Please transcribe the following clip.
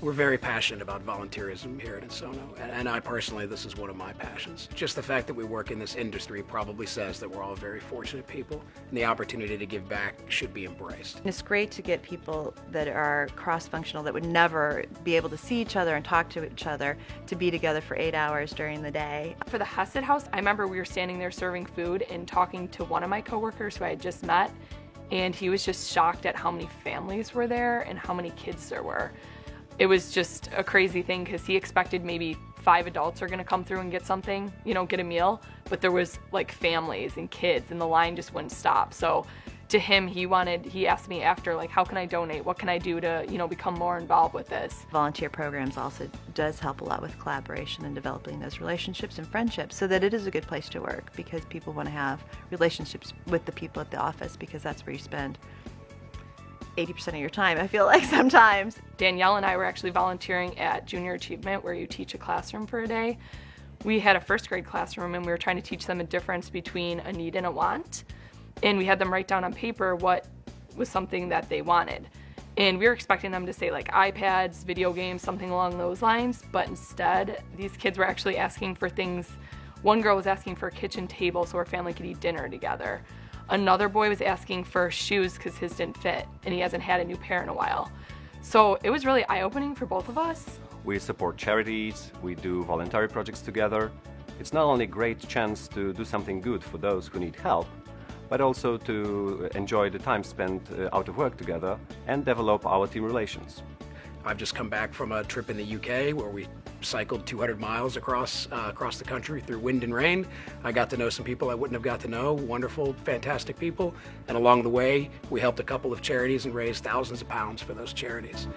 We're very passionate about volunteerism here at Ensono, and I personally, this is one of my passions. Just the fact that we work in this industry probably says that we're all very fortunate people, and the opportunity to give back should be embraced. It's great to get people that are cross-functional, that would never be able to see each other and talk to each other, to be together for 8 hours during the day. For the Hesed House, I remember we were standing there serving food and talking to one of my coworkers who I had just met, and he was just shocked at how many families were there and how many kids there were. It was just a crazy thing because he expected maybe 5 adults are gonna come through and get something, get a meal, but there was like families and kids and the line just wouldn't stop. So to him, he asked me after, like, how can I donate? What can I do to, become more involved with this? Volunteer programs also does help a lot with collaboration and developing those relationships and friendships, so that it is a good place to work because people want to have relationships with the people at the office, because that's where you spend 80% of your time, I feel like sometimes. Danielle and I were actually volunteering at Junior Achievement, where you teach a classroom for a day. We had a first grade classroom and we were trying to teach them a difference between a need and a want. And we had them write down on paper what was something that they wanted. And we were expecting them to say like iPads, video games, something along those lines, but instead these kids were actually asking for things. One girl was asking for a kitchen table so her family could eat dinner together. Another boy was asking for shoes because his didn't fit and he hasn't had a new pair in a while. So it was really eye-opening for both of us. We support charities, we do voluntary projects together. It's not only a great chance to do something good for those who need help, but also to enjoy the time spent out of work together and develop our team relations. I've just come back from a trip in the UK where we cycled 200 miles across the country through wind and rain. I got to know some people I wouldn't have got to know, wonderful, fantastic people. And along the way, we helped a couple of charities and raised thousands of pounds for those charities.